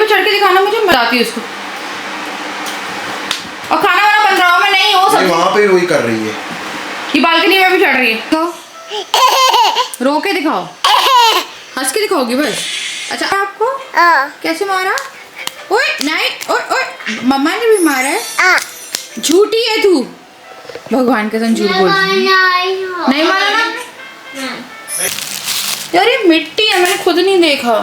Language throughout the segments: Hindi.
चढ़ के दिखाना मुझे, बताती हूँ उसको। और खाना वाना बन रहा हो, मैं नहीं हो सकती। वहाँ पे वही कर रही है, ये बालकनी में भी चढ़ रही है। रो के दिखाओ, हंस के दिखाओगी बस। अच्छा आपको कैसे मारा? ओए नहीं, ओए ओए मम्मा ने भी मारा है। झूठी है तू, भगवान कसम झूठ बोल रही है। नहीं मारा ना यार, ये मिट्टी है, मैंने खुद नहीं देखा,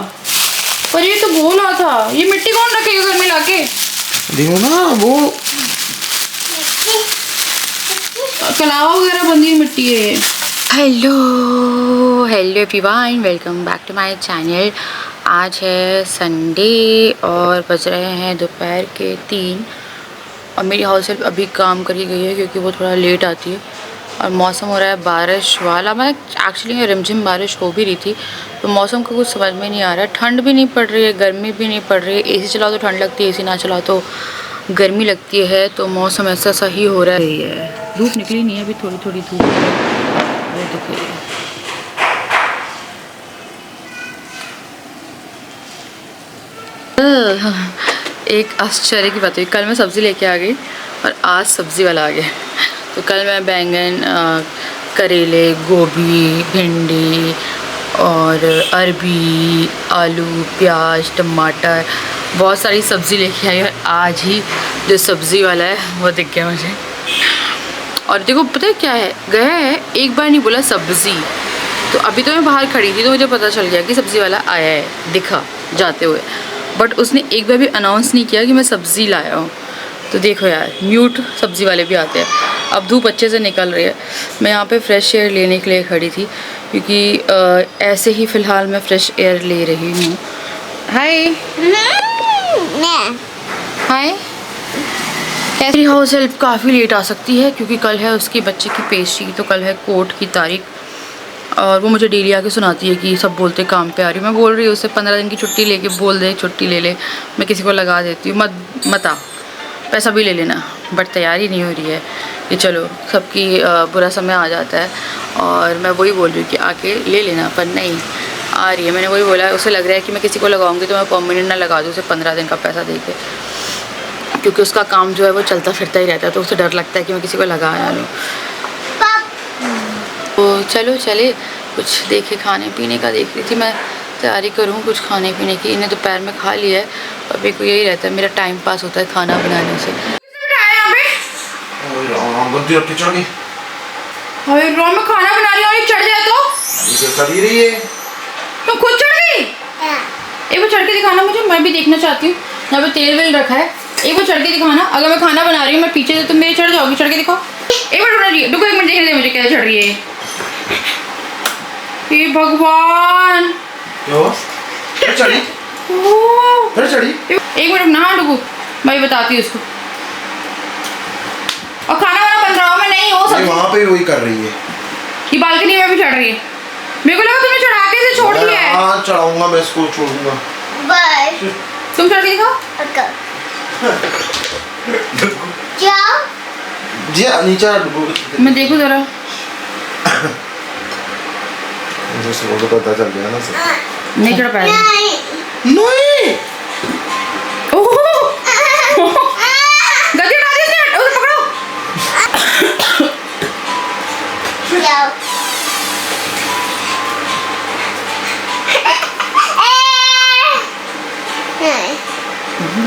पर ये तो बोला था। ये मिट्टी कौन रखेगा घर में लाके? देखो ना वो कलावा वगैरह बंदी हुई मिट्टी है। Hello everyone, welcome back to my channel. आज है संडे और बज रहे हैं दोपहर के 3 और मेरी हाउस हेल्प अभी काम करी गई है क्योंकि वो थोड़ा लेट आती है और मौसम हो रहा है बारिश वाला। मैं एक्चुअली रिमझिम बारिश हो भी रही थी, तो मौसम का कुछ समझ में नहीं आ रहा है। ठंड भी नहीं पड़ रही है, गर्मी भी नहीं पड़ रही है। एसी चलाओ तो ठंड लगती है, एसी ना चलाओ तो गर्मी लगती है। तो मौसम ऐसा सही हो रहा है। धूप निकली नहीं है अभी, थोड़ी थोड़ी धूप है। एक आश्चर्य की बात हुई, कल मैं सब्ज़ी लेके आ गई और आज सब्ज़ी वाला आ गया। तो कल मैं बैंगन, करेले, गोभी, भिंडी और अरबी, आलू, प्याज, टमाटर, बहुत सारी सब्ज़ी लेके आई और आज ही जो सब्ज़ी वाला है वो दिख गया मुझे। और देखो पता है क्या है, गया है एक बार नहीं बोला सब्ज़ी। तो अभी तो मैं बाहर खड़ी थी तो मुझे पता चल गया कि सब्ज़ी वाला आया है, दिखा जाते हुए, बट उसने एक बार भी अनाउंस नहीं किया कि मैं सब्ज़ी लाया हूँ। तो देखो यार, म्यूट सब्ज़ी वाले भी आते हैं। अब धूप अच्छे से निकल रही है, मैं यहाँ पे फ्रेश एयर लेने के लिए खड़ी थी क्योंकि ऐसे ही फ़िलहाल मैं फ्रेश एयर ले रही हूँ। हाय हाय, मेरी हाउस हेल्प काफ़ी लेट आ सकती है क्योंकि कल है उसकी बच्चे की पेशी। तो कल है कोर्ट की तारीख और वो मुझे डेली आके सुनाती है कि सब बोलते काम पे आ रही हूँ। मैं बोल रही हूँ उससे 15 दिन की छुट्टी लेके बोल दे, छुट्टी ले ले, मैं किसी को लगा देती हूँ। मत आ, पैसा भी ले लेना, बट तैयारी नहीं हो रही है कि चलो सबकी बुरा समय आ जाता है और मैं वही बोल रही हूँ कि आके ले लेना, पर नहीं आ रही है। मैंने वही बोला, उसे लग रहा है कि मैं किसी को लगाऊंगी तो मैं परमानेंट ना लगा दूँ उसे 15 दिन का पैसा दे के, क्योंकि उसका काम जो है वो चलता फिरता ही रहता है। तो उसे डर लगता है कि मैं किसी को लगा ना लूँ। तो चलो चले, कुछ देखे, खाने पीने का देख रही थी मैं, तैयारी करूँ कुछ खाने पीने की। इन्हें दोपहर में खा लिया है, अभी को यही रहता है, मेरा टाइम पास होता है खाना बनाने से। मैं खाना बना रही हूँ, चढ़ जाए तो कर ही रही है, तो खुद चढ़ गई। एक बार चढ़ के दिखाना मुझे, मैं भी देखना चाहती हूँ। यहाँ पे तेल वेल रखा है, एक बार चढ़ के दिखाना। अगर मैं खाना बना रही हूँ, मैं पीछे से तुम मेरे चढ़ जाओगी, चढ़ के दिखाओ। एक बार रुको, एक मिनट देखने दे मुझे कैसे चढ़ रही है। हे भगवान, चढ़ी चढ़ी। एक मिनट ना रुको, मैं बताती हूँ उसको। और खाना वाना बन रहा हो, मैं नहीं हो सकती। वहाँ पे वही कर रही है, ये बालकनी में भी चढ़ रही है। मेरे को लगा तुमने चढ़ा के इसे छोड़ दिया है। हाँ चढ़ाऊंगा मैं इसको, छोड़ूंगा। तुम चढ़ के दिखाओ। जी नीचे मैं देखूं जरा। मुझे सुबह को पता चल गया ना सब। नहीं चढ़ पाएगा। नहीं गलती उठा दी उसने, उसे पकड़ो।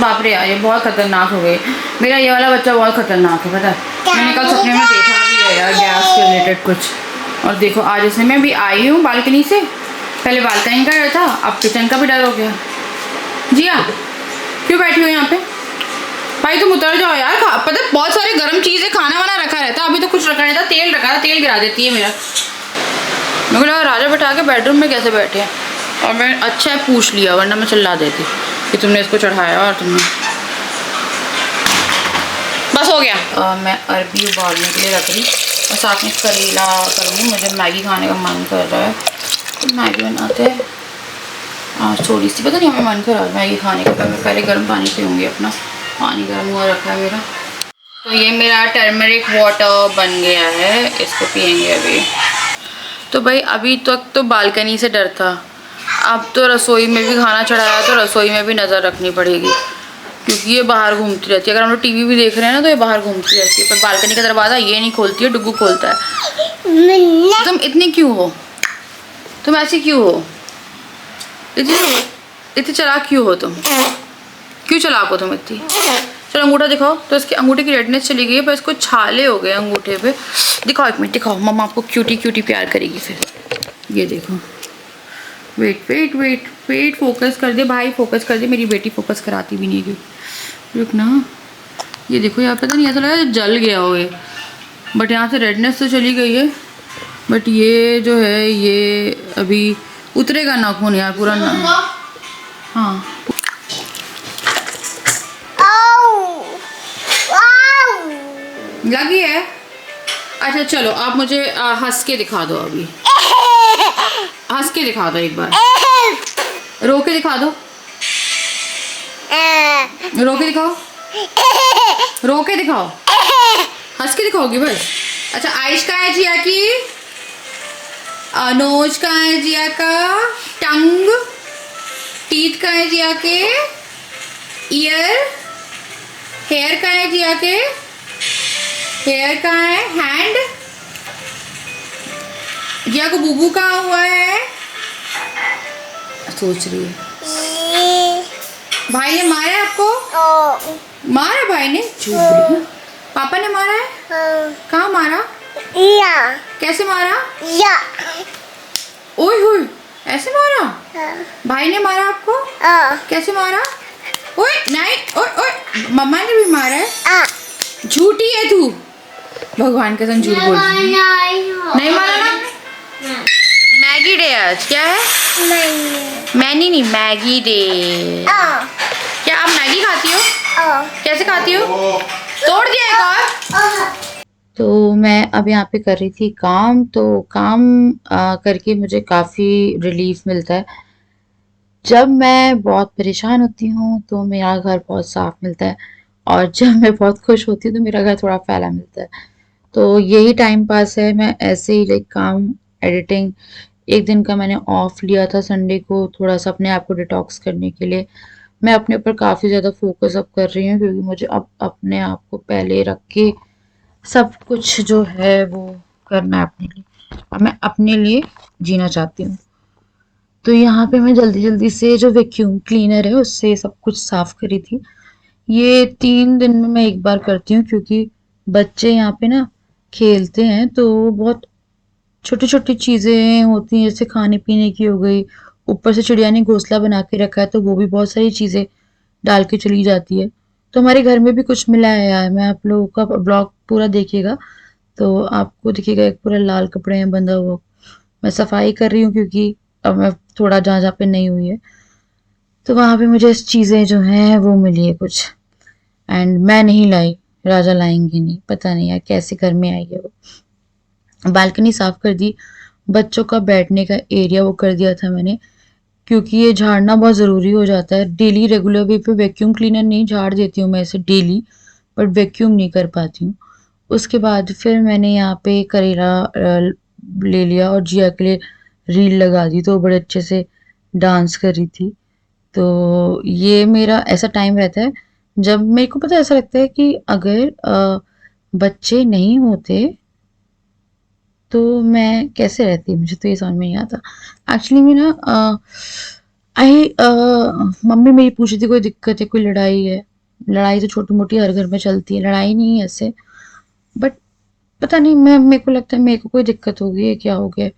बाप रे यार, ये बहुत खतरनाक हो गई। मेरा ये वाला बच्चा बहुत खतरनाक है, पता है। मैंने कल सपने में देखा भी है यार, गैस के रिलेटेड कुछ। और देखो आज इसमें मैं भी आई हूँ बालकनी से, पहले बालकनी का डर था, अब किचन का भी डर हो गया। जी हाँ, क्यों बैठी हो यहाँ पे? भाई तुम उतर जाओ यार। पता है बहुत सारे गर्म चीज़ें, खाना वाना रखा रहता, अभी तो कुछ रखा रहता। तेल रखा था, तेल गिरा देती है मेरा। मेरे को लगा राजा बैठा के बेडरूम में कैसे बैठे हैं, और मैं अच्छा है पूछ लिया, वरना मैं चिल्ला देती कि तुमने इसको चढ़ाया और तुमने। बस हो गया। मैं अरबी उबालने के लिए रख रही और साथ में करेला करूँगी। मुझे मैगी खाने का मन कर रहा है, तो मैगी बनाते हैं। आज थोड़ी सी, पता नहीं हमें मन कर रहा है मैगी खाने का। मैं पहले गर्म पानी पीऊँगी, अपना पानी गर्म हुआ रखा है मेरा। तो ये मेरा टर्मरिक वाटर बन गया है, इसको पियेंगे अभी। तो भाई अभी तक तो बालकनी से डर था, अब तो रसोई में भी खाना चढ़ाया तो रसोई में भी नज़र रखनी पड़ेगी, क्योंकि ये बाहर घूमती रहती है। अगर हम लोग टीवी भी देख रहे हैं ना तो ये बाहर घूमती रहती है, पर बालकनी का दरवाज़ा ये नहीं खोलती है, डुग्गू खोलता है। तुम इतनी क्यों हो, तुम ऐसी क्यों हो, इतनी चालाक क्यों हो तुम, क्यों चालाक हो तुम इतनी। चलो अंगूठा दिखाओ। तो इसके अंगूठे की रेडनेस चली गई है, पर इसको छाले हो गए अंगूठे पे। दिखाओ एक मिनट, दिखाओ, मम्मा आपको क्यूटी क्यूटी प्यार करेगी फिर। ये देखो, wait wait wait wait, focus कर दे भाई, फोकस कर दे। मेरी बेटी फोकस कराती भी नहीं, क्यों रुक ना। ये देखो यार, पता नहीं ऐसा लगा जल गया हो ये, बट यहाँ से रेडनेस तो चली गई है, बट ये जो है ये अभी उतरेगा नाखून यार पूरा ना। हाँ लगी है। अच्छा चलो आप मुझे हंस के दिखा दो, अभी हंस के दिखा दो एक बार, रो के दिखा दो, रो के दिखाओ, रो के दिखाओ, हंस के दिखाओगी बस। अच्छा आइश कहाँ है जिया की, नोज कहाँ है जिया का, टंग, टीथ कहाँ है जिया के, ईयर, हेयर कहाँ है जिया के, हेयर कहाँ है, हैंड, जिया को बूबू कहाँ हुआ है, सोच रही है। भाई ने मारा है आपको, मारा भाई ने, झूठ बोली है। पापा ने मारा है, कहाँ मारा, या कैसे मारा, या ओए होए ऐसे मारा, भाई ने मारा आपको, कैसे मारा, ओए नहीं, ओए ओए मम्मा ने भी मारा है, झूठी है तू, भगवान के संग झूठ बोल रही है। नहीं मारा ना। मैगी डे आज, क्या है, मैनी नहीं मैगी डे। क्या आप मैगी खाती हो, कैसे खाती हो, तोड़ दिया एक और। तो मैं अब यहाँ पे कर रही थी काम, तो काम करके मुझे काफ़ी रिलीफ मिलता है। जब मैं बहुत परेशान होती हूँ तो मेरा घर बहुत साफ मिलता है, और जब मैं बहुत खुश होती हूँ तो मेरा घर थोड़ा फैला मिलता है। तो यही टाइम पास है। मैं ऐसे ही लाइक काम, एडिटिंग, एक दिन का मैंने ऑफ लिया था संडे को, थोड़ा सा अपने आप को डिटॉक्स करने के लिए। मैं अपने ऊपर काफ़ी ज़्यादा फोकस अब कर रही हूँ, क्योंकि मुझे अब अपने आप को पहले रख के सब कुछ जो है वो करना है अपने लिए, और मैं अपने लिए जीना चाहती हूँ। तो यहाँ पे मैं जल्दी जल्दी से जो वैक्यूम क्लीनर है उससे सब कुछ साफ करी थी। ये 3 दिन में मैं एक बार करती हूँ, क्योंकि बच्चे यहाँ पे ना खेलते हैं तो बहुत छोटी छोटी चीज़ें होती हैं, जैसे खाने पीने की हो गई, ऊपर से चिड़िया ने घोंसला बना के रखा है तो वो भी बहुत सारी चीज़ें डाल के चली जाती है। तो हमारे घर में भी कुछ मिला है यार। मैं आप लोगों का ब्लॉग पूरा देखिएगा तो आपको दिखेगा एक पूरा लाल कपड़े में बंधा हुआ। मैं सफाई कर रही हूँ क्योंकि अब मैं थोड़ा जहाँ जहाँ पे नहीं हुई है तो वहाँ पे मुझे चीज़ें जो हैं वो मिली है कुछ, एंड मैं नहीं लाई, राजा लाएंगे नहीं, पता नहीं यार कैसे घर में आई है वो। बालकनी साफ कर दी, बच्चों का बैठने का एरिया वो कर दिया था मैंने, क्योंकि ये झाड़ना बहुत ज़रूरी हो जाता है। डेली रेगुलर वे पे वैक्यूम क्लीनर नहीं झाड़ देती हूँ मैं इसे डेली, बट वैक्यूम नहीं कर पाती हूँ। उसके बाद फिर मैंने यहाँ पे करेला ले लिया और जिया के लिए रील लगा दी, तो वो बड़े अच्छे से डांस कर रही थी। तो ये मेरा ऐसा टाइम रहता है जब मेरे को पता ऐसा लगता है कि अगर बच्चे नहीं होते तो मैं कैसे रहती, मुझे तो ये समझ में नहीं आता। एक्चुअली में ना मम्मी मेरी पूछी थी कोई दिक्कत है, कोई लड़ाई है। लड़ाई तो छोटी मोटी हर घर में चलती है, लड़ाई नहीं है ऐसे, बट पता नहीं, मैं मेरे को लगता है मेरे को कोई दिक्कत हो गई है, क्या हो गया।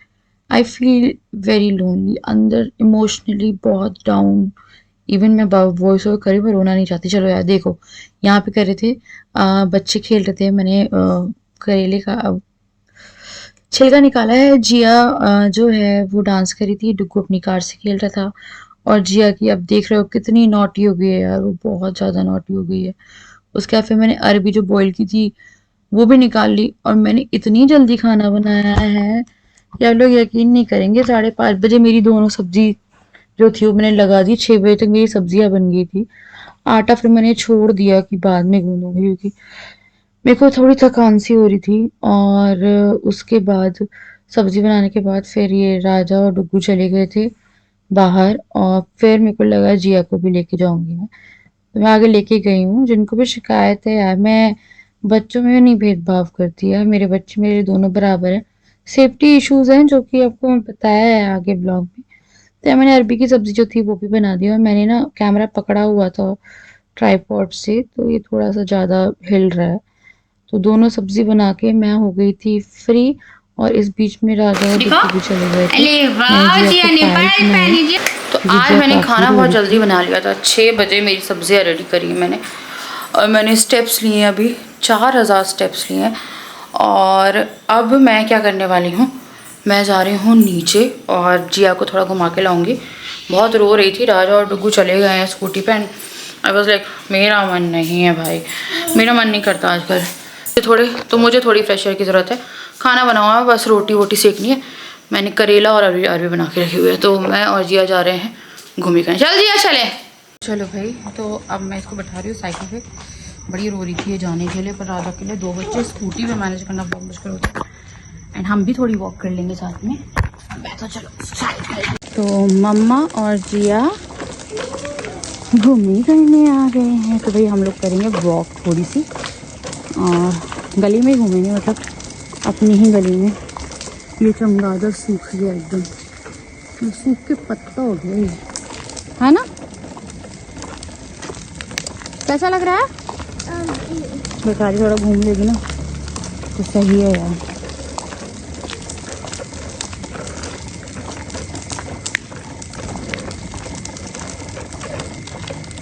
आई फील वेरी लोनली अंदर, इमोशनली बहुत डाउन। इवन मैं वॉइस ओवर करी, मैं रोना नहीं चाहती। चलो यार देखो, यहाँ पे कर रहे थे बच्चे खेल रहे थे, मैंने करेले का छिलका निकाला है। जिया जो है वो डांस करी थी, डुग्गू अपनी कार से खेल रहा था, और जिया की अब देख रहे हो कितनी नॉटी हो गई है यार, वो बहुत ज़्यादा नॉटी हो गई है। उसके बाद फिर मैंने अरबी जो बॉईल की थी वो भी निकाल ली, और मैंने इतनी जल्दी खाना बनाया है कि आप लोग यकीन नहीं करेंगे। 5:30 बजे मेरी दोनों सब्जी जो थी वो मैंने लगा दी, 6 बजे तक मेरी सब्जियां बन गई थी। आटा फिर मैंने छोड़ दिया कि बाद में गूंदूंगी, क्योंकि मेरे को थोड़ी थकान सी हो रही थी। और उसके बाद सब्जी बनाने के बाद फिर ये राजा और डुग्गू चले गए थे बाहर, और फिर मेरे को लगा जिया को भी लेके जाऊंगी मैं, तो मैं आगे लेके गई हूँ। जिनको भी शिकायत है यार, मैं बच्चों में नहीं भेदभाव करती है, मेरे बच्चे मेरे दोनों बराबर हैं। सेफ्टी इश्यूज हैं जो कि आपको मैं बताया है आगे ब्लॉग में। तो मैंने अरबी की सब्जी जो थी वो भी बना दी, और मैंने ना कैमरा पकड़ा हुआ था ट्राईपॉड से, तो ये थोड़ा सा ज़्यादा हिल रहा है। तो दोनों सब्जी बना के मैं हो गई थी फ्री, और इस बीच में राजा और डिप्पू भी चले गए थे। मैंने जिया को पायल बनाई। तो आज मैंने खाना बहुत जल्दी बना लिया था। 6 बजे मेरी सब्जियां रेडी करी मैंने, और मैंने स्टेप्स लिए अभी 4000 स्टेप्स लिए हैं। और अब मैं क्या करने वाली हूँ, मैं जा रही हूँ नीचे और जिया को थोड़ा घुमा के लाऊंगी। बहुत रो रही थी, राजा और डुगू चले गए हैं स्कूटी पे। आई वाज लाइक मेरा मन नहीं है भाई, मेरा मन नहीं करता आजकल तो मुझे थोड़ी फ्रेश एयर की ज़रूरत है। खाना बनाऊँ है, बस रोटी वोटी सेकनी है। मैंने करेला और अरबी बना के रखी हुई है। तो मैं और जिया जा रहे हैं घूमी करने। चल जिया चले। चलो भाई, तो अब मैं इसको बैठा रही हूँ साइकिल पे। बड़ी रो रही थी ये जाने के लिए, पर राजा के लिए 2 बच्चे स्कूटी पे मैनेज करना बहुत मुश्किल होता है। एंड हम भी थोड़ी वॉक कर लेंगे साथ में। तो चलो। तो मम्मा और जिया घूमी करने आ गए हैं। तो भाई हम लोग करेंगे वॉक थोड़ी सी, और गली में ही घूमेंगे, मतलब अपनी ही गली में। ये चमगादड़ सूख गया एकदम, सूख के पत्ता हो गया ये, है ना? कैसा लग रहा है? बेकारी थोड़ा घूम लेगी ना तो सही है यार।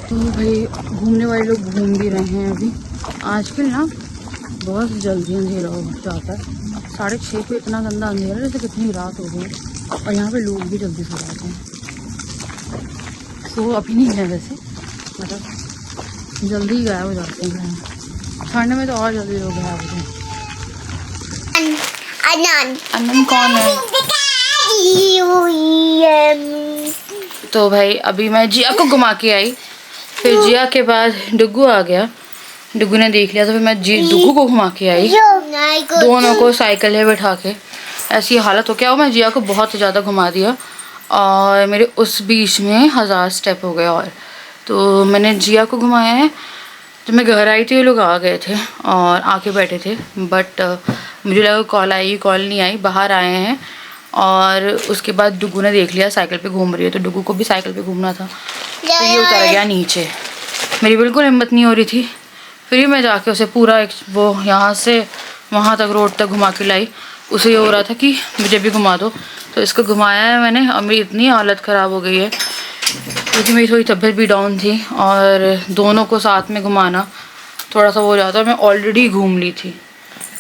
तो भाई घूमने वाले लोग घूम भी रहे हैं अभी। आजकल ना बहुत जल्दी अंधेरा हो जाता है। 6:30 पे इतना गंदा अंधेरा है जैसे कितनी रात हो गई, और यहाँ पे लोग भी जल्दी सो जाते हैं। तो अभी नहीं है वैसे, मतलब जल्दी गायब हो जाते हैं। ठंड में तो और जल्दी लोग गायब होते हैं। अनन कौन है? तो भाई अभी मैं जिया को घुमा के आई, फिर जिया के बाद डुगू आ गया। डुगू ने देख लिया तो फिर मैं डुगू को घुमा के आई, दोनों को साइकिल में बैठा के। ऐसी हालत हो क्या हो, मैं जिया को बहुत ज़्यादा घुमा दिया, और मेरे उस बीच में 1000 स्टेप हो गए। और तो मैंने जिया को घुमाया है। जब मैं घर आई थी ये लोग आ गए थे और आके बैठे थे, बट मुझे लगा कॉल आई, कॉल नहीं आई, बाहर आए हैं। और उसके बाद डुगू ने देख लिया साइकिल पे घूम रही है, तो डुगू को भी साइकिल पे घूमना था, तो ये उतर गया नीचे। मेरी बिल्कुल हिम्मत नहीं हो रही थी, फिर मैं जाके उसे पूरा वो यहाँ से वहाँ तक रोड तक घुमा के लाई। उसे ये हो रहा था कि मुझे भी घुमा दो, तो इसको घुमाया है मैंने। और मेरी इतनी हालत ख़राब हो गई है क्योंकि मेरी थोड़ी तबीयत भी डाउन थी, और दोनों को साथ में घुमाना थोड़ा सा वो हो जाता। मैं ऑलरेडी घूम ली थी,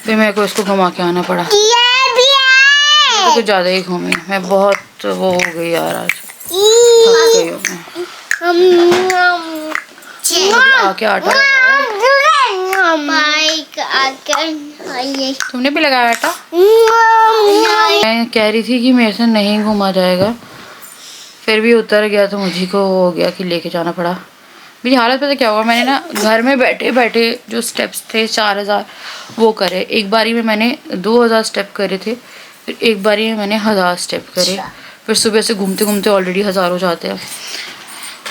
फिर मेरे को इसको घुमा के आना पड़ा। तो कुछ ज़्यादा ही घूमी मैं, बहुत वो हो गई यार, आज थक गई हूँ मैं। आके आटा तुमने भी लगाया आटा? मैं कह रही थी कि मेरे से नहीं घूमा जाएगा, फिर भी उतर गया, तो मुझे को हो गया कि लेके जाना पड़ा। मेरी हालत पता क्या हुआ, मैंने ना घर में बैठे बैठे जो स्टेप्स थे 4000 वो करे। एक बारी में मैंने 2000 स्टेप करे थे, फिर एक बारी में मैंने 1000 स्टेप करे, फिर सुबह से घूमते घूमते ऑलरेडी 1000 हो जाते हैं।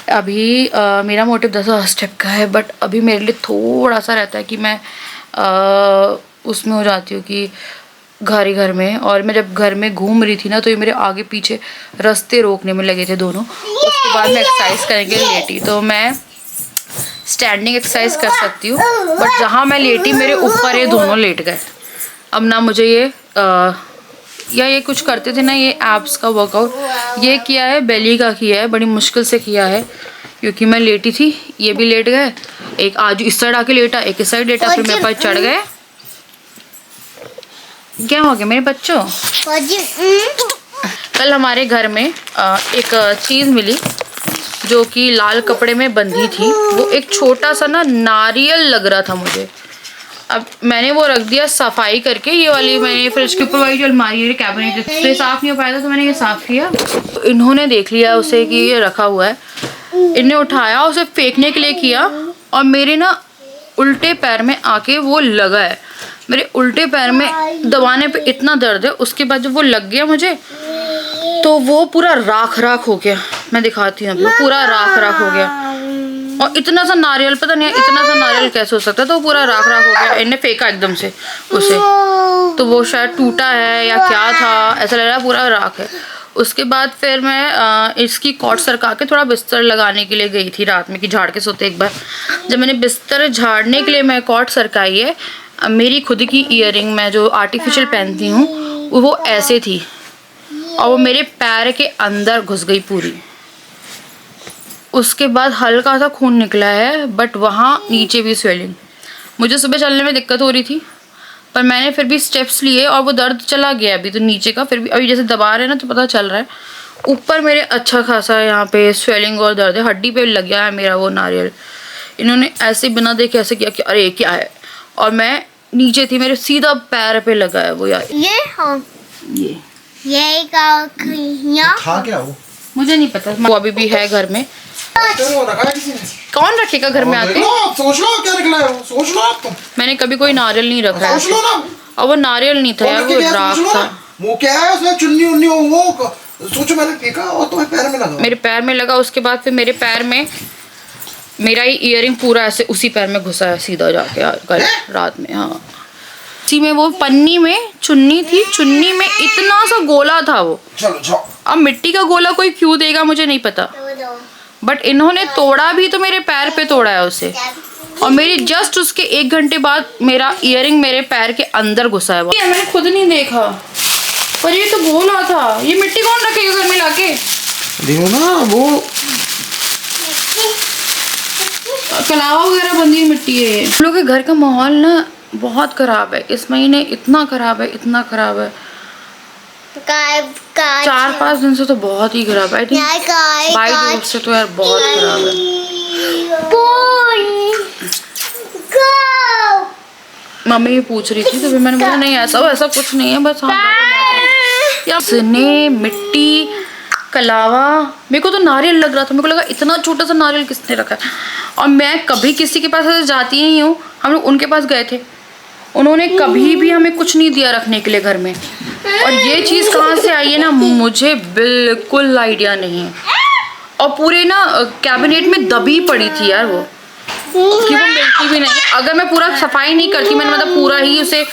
अभी मेरा मोटिव 10,000 स्टेप का है, बट अभी मेरे लिए थोड़ा सा रहता है कि मैं उसमें हो जाती हूँ कि घर में। और मैं जब घर में घूम रही थी ना, तो ये मेरे आगे पीछे रास्ते रोकने में लगे थे दोनों। उसके बाद मैं एक्सरसाइज करेंगे लेटी, तो मैं स्टैंडिंग एक्सरसाइज कर सकती हूँ, बट जहाँ मैं लेटी मेरे ऊपर ये दोनों लेट गए। अब ना मुझे ये कुछ करते थे ना, ये एब्स का वर्कआउट ये किया है, बेली का किया है, बड़ी मुश्किल से किया है क्योंकि मैं लेटी थी, ये भी लेट गए। एक आज इस साइड आके लेटा, एक इस साइड लेटा, फिर मेरे पास चढ़ गए। क्या हो गया मेरे बच्चों? कल हमारे घर में एक चीज़ मिली जो कि लाल कपड़े में बंधी थी। वो एक छोटा सा ना नारियल लग रहा था मुझे। अब मैंने वो रख दिया सफाई करके, ये वाली मैंने फ्रिज के ऊपर वाली जो अलमारी है कैबिनेट, तो ये साफ़ नहीं हो पाया था, तो मैंने ये साफ़ किया। तो इन्होंने देख लिया उसे कि ये रखा हुआ है, इन्हें उठाया, उसे फेंकने के लिए किया, और मेरे ना उल्टे पैर में आके वो लगा है। मेरे उल्टे पैर में दबाने पे इतना दर्द है। उसके बाद जब वो लग गया मुझे, तो तो वो पूरा राख राख हो गया। मैं दिखाती हूँ आपको, पूरा राख राख हो गया। और इतना सा नारियल, पता नहीं इतना सा नारियल कैसे हो सकता है, तो वो पूरा राख राख हो गया। इन्हें फेंका एकदम से उसे, तो वो शायद टूटा है या क्या था, ऐसा लग रहा है पूरा राख है। उसके बाद फिर मैं इसकी कॉट सरका के थोड़ा बिस्तर लगाने के लिए गई थी रात में, कि झाड़ के सोते एक बार। जब मैंने बिस्तर झाड़ने के लिए मैं कॉट सरकाई है, मेरी खुद की ईयरिंग मैं जो आर्टिफिशियल पहनती हूँ वो ऐसे थी, और वो मेरे पैर के अंदर घुस गई पूरी। उसके बाद हल्का सा खून निकला है, बट वहाँ नीचे भी स्वेलिंग। मुझे सुबह चलने में दिक्कत हो रही थी, पर मैंने फिर भी स्टेप्स लिए और वो दर्द चला गया अभी तो नीचे का। फिर भी अभी जैसे दबा रहे हैं ना तो पता चल रहा है। ऊपर मेरे अच्छा खासा यहाँ पे स्वेलिंग और दर्द है, हड्डी पे लग गया है मेरा वो नारियल। इन्होंने ऐसे बिना देखे ऐसे किया कि अरे क्या है, और मैं नीचे थी, मेरे सीधा पैर पे लगा है वो। यार ये था क्या वो? मुझे नहीं पता, वो अभी भी है घर में। वो रखा है किसी ने? कौन रखेगा घर में आके? सोच लो क्या निकला है वो, सोच लो आप। तुम मैंने कभी कोई नारियल नहीं रखा है, सोच लो ना। और वो नारियल नहीं था यार, वो राख था। वो क्या है उसमें, चुन्नी उन्नी वो सोचो, मैंने फेंका और तुम्हें पैर में लगा। मेरे पैर में लगा। उसके बाद फिर मेरे पैर में मेरा ही ईयरिंग पूरा ऐसे उसी पैर में घुसा है सीधा जाके कल रात में। हाँ, उसी में वो पन्नी में चुन्नी थी, चुन्नी में इतना सा गोला था वो। चलो जाओ। अब मिट्टी का गोला कोई क्यों देगा मुझे नहीं पता, बट इन्होंने तोड़ा भी तो मेरे पैर पे तोड़ा है उसे। और मेरी जस्ट उसके 1 घंटे बाद मेरा ईयरिंग मेरे पैर के अंदर घुसा है। ये मैंने खुद नहीं देखा, पर ये तो गोला था। ये मिट्टी कौन रखेगा घर में लाके? देखो ना वो कलावा वगैरह बंदी मिट्टी है। हम लोग के घर का माहौल ना बहुत खराब है इस महीने, इतना खराब है, इतना खराब है। 4-5 दिन से तो बहुत ही खराब है। 22 दिन से तो यार बहुत खराब है। मम्मी भी पूछ रही थी, तो फिर मैंने बोला नहीं ऐसा कुछ नहीं है, बस यार सने मिट्टी कलावा। मेरे को तो नारियल लग रहा था, मेरे को लगा इतना छोटा सा नारियल किसने रखा है। और मैं कभी किसी के पास ऐसे जाती नहीं हूँ। हम लोग उनके पास गए थे, उन्होंने कभी भी हमें कुछ नहीं दिया रखने के लिए घर में। और ये चीज़ कहाँ से आई है ना, मुझे बिल्कुल आइडिया नहीं है। और पूरे ना कैबिनेट में दबी पड़ी थी यार वो, कि वो मिलती भी नहीं। अगर मैं पूरा सफाई नहीं करती, मैंने मतलब पूरा ही उसे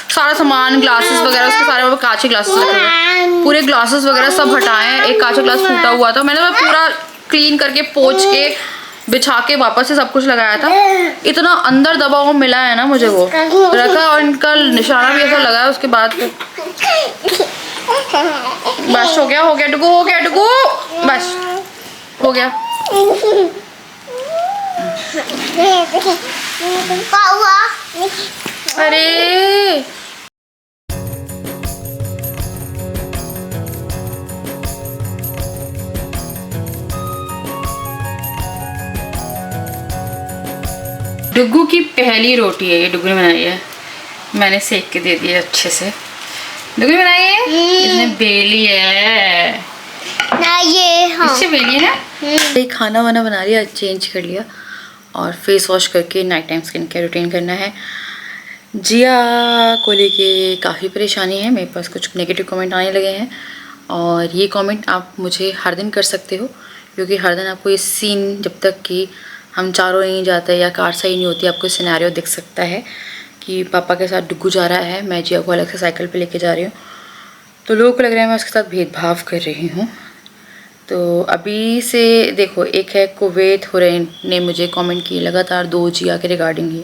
सारा सामान ग्लासेस वगैरह, उसके सारे कांच के ग्लासेस रखे हुए, पूरे ग्लासेस वगैरह सब हटाए। एक कांच का ग्लास फूटा हुआ था, मैंने पूरा क्लीन करके पोंछ के बिछा के वापस से सब कुछ लगाया था। इतना अंदर दबा हुआ मिला है ना मुझे वो रखा, और इनका निशाना भी ऐसा लगा है। उसके बाद बस हो गया डुगू, हो गया डुगू, बस हो गया। अरे डुगू की पहली रोटी है ये, डुगू ने बनाई है। मैंने सेक के दे दी है अच्छे से। डुगू ने बनाई है, इसने बेली है ना, ये इससे बेली है ना। खाना वाना बना लिया, चेंज कर लिया और फेस वॉश करके night time skin care routine करना है। जिया को लेके काफ़ी परेशानी है, मेरे पास कुछ नेगेटिव कमेंट आने लगे हैं। और ये कमेंट आप मुझे हर दिन कर सकते हो, क्योंकि हर दिन आपको ये सीन, जब तक कि हम चारों नहीं जाते या कार सही नहीं होती, आपको सिनेरियो दिख सकता है कि पापा के साथ डुगू जा रहा है, मैं जिया को अलग से साइकिल पे लेके जा रही हूँ। तो लोगों को लग रहा है मैं उसके साथ भेदभाव कर रही हूँ। तो अभी से देखो, एक है कुवैत हुरैन ने मुझे कमेंट किए लगातार 2 जिया के रिगार्डिंग ही।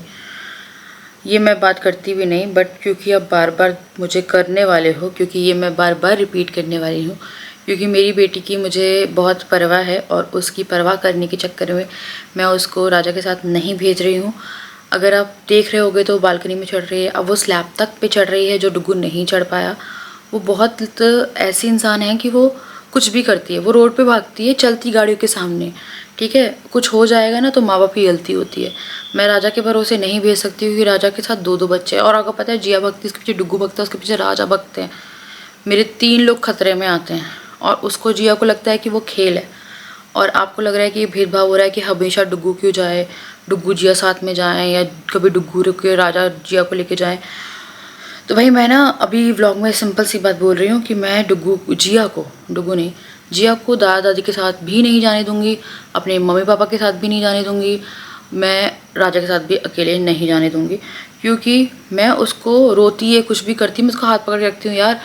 ये मैं बात करती भी नहीं, बट क्योंकि अब बार बार मुझे करने वाले हो, क्योंकि ये मैं बार बार रिपीट करने वाली हूँ, क्योंकि मेरी बेटी की मुझे बहुत परवाह है और उसकी परवाह करने के चक्कर में मैं उसको राजा के साथ नहीं भेज रही हूँ। अगर आप देख रहे होगे तो बालकनी में चढ़ रही है, अब वो स्लैब तक पे चढ़ रही है जो डुगू नहीं चढ़ पाया। वो बहुत ऐसी इंसान है कि वो कुछ भी करती है, वो रोड पे भागती है चलती गाड़ियों के सामने। ठीक है, कुछ हो जाएगा ना तो माँ बाप की गलती होती है। मैं राजा के भरोसे नहीं भेज सकती, क्योंकि राजा के साथ 2 बच्चे हैं। और आपको पता है जिया भगती, उसके पीछे डुगू भगता है, उसके पीछे राजा भगते हैं। मेरे 3 लोग खतरे में आते हैं, और उसको जिया को लगता है कि वो खेल है, और आपको लग रहा है कि ये भेदभाव हो रहा है कि हमेशा डुगू क्यों जाए, डुगू जिया साथ में जाएँ, या कभी डुगू रुके राजा जिया को लेके जाएँ। तो भाई मैं ना अभी व्लॉग में सिंपल सी बात बोल रही हूँ कि मैं जिया को दादा दादी के साथ भी नहीं जाने दूँगी, अपने मम्मी पापा के साथ भी नहीं जाने दूँगी, मैं राजा के साथ भी अकेले नहीं जाने दूँगी। क्योंकि मैं उसको रोती है कुछ भी करती है, मैं उसका हाथ पकड़ के रखती हूँ। यार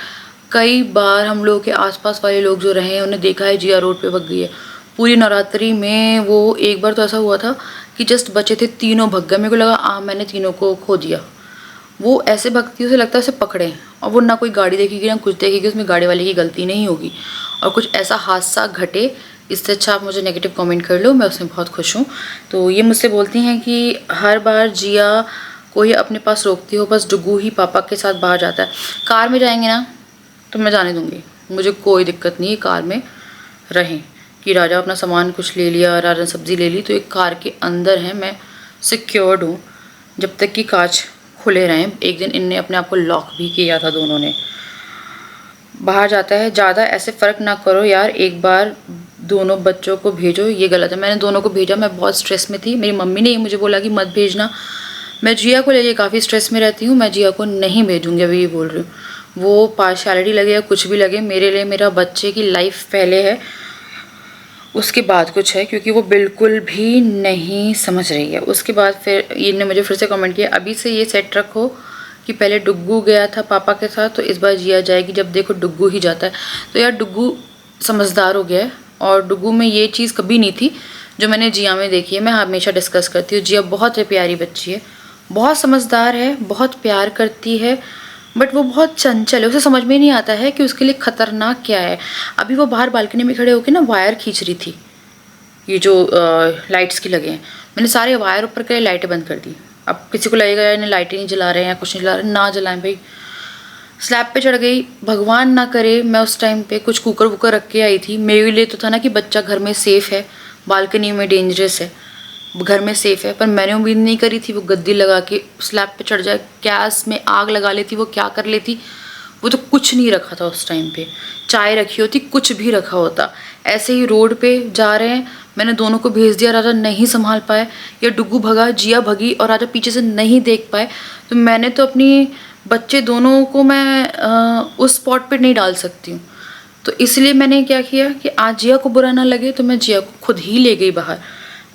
कई बार हम लोग के आसपास वाले लोग जो रहे हैं उन्हें देखा है जिया रोड पे भग गई है। पूरी नवरात्रि में वो एक बार तो ऐसा हुआ था कि जस्ट बचे थे, तीनों भग गए। मेरे को लगा मैंने तीनों को खो दिया। वो ऐसे भगती उसे लगता है उसे पकड़े, और वो ना कोई गाड़ी देखेगी ना कुछ देखेगी, उसमें गाड़ी वाले की गलती नहीं होगी और कुछ ऐसा हादसा घटे। इससे अच्छा आप मुझे नेगेटिव कमेंट कर लो, मैं उसमें बहुत खुश हूँ। तो ये मुझसे बोलती हैं कि हर बार जिया को ही अपने पास रोकती हो, बस डुगू ही पापा के साथ बाहर जाता है। कार में जाएंगे ना तो मैं जाने दूँगी, मुझे कोई दिक्कत नहीं है कार में रहें। कि राजा अपना सामान कुछ ले लिया, राजा सब्ज़ी ले ली, तो एक कार के अंदर है, मैं सिक्योर्ड हूँ जब तक कि कांच खुले रहें। एक दिन इनने अपने आप को लॉक भी किया था दोनों ने। बाहर जाता है ज़्यादा ऐसे फ़र्क ना करो यार, एक बार दोनों बच्चों को भेजो, ये गलत है। मैंने दोनों को भेजा, मैं बहुत स्ट्रेस में थी। मेरी मम्मी ने मुझे बोला कि मत भेजना। मैं जिया को लेके काफ़ी स्ट्रेस में रहती हूँ, मैं जिया को नहीं भेजूँगी, अभी ये बोल रही हूँ। वो पार्शियलिटी लगे या कुछ भी लगे, मेरे लिए मेरा बच्चे की लाइफ पहले है, उसके बाद कुछ है। क्योंकि वो बिल्कुल भी नहीं समझ रही है। उसके बाद फिर इन्होंने मुझे फिर से कमेंट किया, अभी से ये सेट रखो कि पहले डुग्गू गया था पापा के साथ, तो इस बार जिया जाएगी, जब देखो डुग्गू ही जाता है। तो यार डुग्गू समझदार हो गया है, और डुग्गू में ये चीज़ कभी नहीं थी जो मैंने जिया में देखी है। मैं हमेशा डिस्कस करती हूँ, जिया बहुत प्यारी बच्ची है, बहुत समझदार है, बहुत प्यार करती है, बट वो बहुत चंचल है। उसे समझ में नहीं आता है कि उसके लिए खतरनाक क्या है। अभी वो बाहर बालकनी में खड़े होकर ना वायर खींच रही थी, ये जो लाइट्स की लगे हैं। मैंने सारे वायर ऊपर के लाइटें बंद कर दी। अब किसी को लगेगा यार इन्हें लाइटें नहीं जला रहे हैं या कुछ नहीं जला रहे, ना जलाएं भाई। स्लैब पे चढ़ गई, भगवान ना करे मैं उस टाइम पे कुछ कुकर वुकर रख के आई थी। मेरे लिए तो था ना कि बच्चा घर में सेफ़ है, बालकनी में डेंजरस है, घर में सेफ़ है। पर मैंने उम्मीद नहीं करी थी वो गद्दी लगा के स्लैब पे चढ़ जाए, गैस में आग लगा लेती, वो क्या कर लेती। वो तो कुछ नहीं रखा था उस टाइम पे, चाय रखी होती, कुछ भी रखा होता। ऐसे ही रोड पे जा रहे हैं, मैंने दोनों को भेज दिया, राजा नहीं संभाल पाए, या डुग्गू भगा, जिया भगी और राजा पीछे से नहीं देख पाए। तो मैंने तो अपनी बच्चे दोनों को मैं उस स्पॉट पे नहीं डाल सकती हूँ। तो इसलिए मैंने क्या किया कि आज जिया को बुरा ना लगे, तो मैं जिया को खुद ही ले गई बाहर।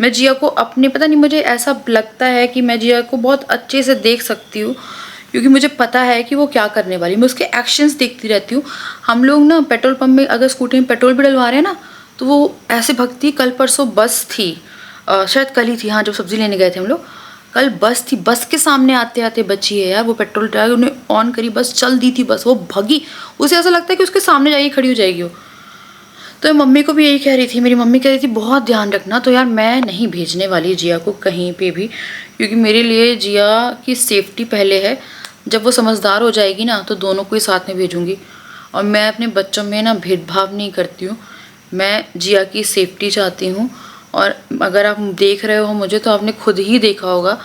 मैं जिया को अपने, पता नहीं मुझे ऐसा लगता है कि मैं जिया को बहुत अच्छे से देख सकती हूँ, क्योंकि मुझे पता है कि वो क्या करने वाली। मैं उसके एक्शंस देखती रहती हूँ। हम लोग ना पेट्रोल पंप में अगर स्कूटी में पेट्रोल भी डलवा रहे हैं ना, तो वो ऐसे भगती। कल परसों बस थी, शायद कल ही थी, हाँ, जब सब्ज़ी लेने गए थे हम लोग, कल बस थी। बस के सामने आते आते बची है यार, वो पेट्रोल टैग उन्हें ऑन करी, बस चल दी थी, बस वो भगी। उसे ऐसा लगता है कि उसके सामने जाके खड़ी हो जाएगी वो। तो मम्मी को भी यही कह रही थी, मेरी मम्मी कह रही थी बहुत ध्यान रखना। तो यार मैं नहीं भेजने वाली जिया को कहीं पे भी, क्योंकि मेरे लिए जिया की सेफ्टी पहले है। जब वो समझदार हो जाएगी ना तो दोनों को ही साथ में भेजूँगी। और मैं अपने बच्चों में ना भेदभाव नहीं करती हूँ, मैं जिया की सेफ्टी चाहती हूँ। और अगर आप देख रहे हो मुझे, तो आपने खुद ही देखा होगा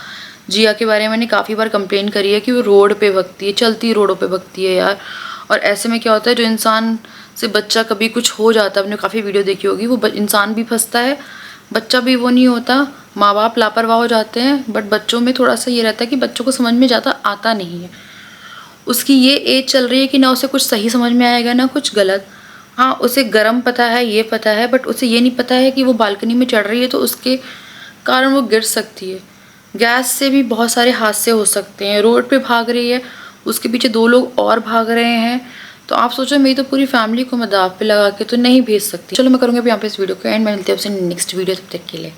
जिया के बारे में मैंने काफ़ी बार कंप्लेन करी है कि वो रोड पे भगती है, चलती रोडों पे भगती है यार। और ऐसे में क्या होता है, जो इंसान से बच्चा कभी कुछ हो जाता है, आपने काफ़ी वीडियो देखी होगी, वो इंसान भी फंसता है, बच्चा भी वो नहीं होता। माँ बाप लापरवाह हो जाते हैं, बट बच्चों में थोड़ा सा ये रहता है कि बच्चों को समझ में ज़्यादा आता नहीं है। उसकी ये एज चल रही है कि ना उसे कुछ सही समझ में आएगा ना कुछ गलत। हाँ, उसे गरम पता है, ये पता है, बट उसे ये नहीं पता है कि वो बालकनी में चढ़ रही है तो उसके कारण वो गिर सकती है। गैस से भी बहुत सारे हादसे हो सकते हैं। रोड पे भाग रही है, उसके पीछे 2 लोग और भाग रहे हैं, तो आप सोचो मेरी तो पूरी फैमिली को मैं दाव पे लगा के तो नहीं भेज सकती। चलो मैं करूँगी अब यहाँ पे इस वीडियो को एंड, मैं मिलती हूँ आपसे नेक्स्ट वीडियो, तब तक के लिए।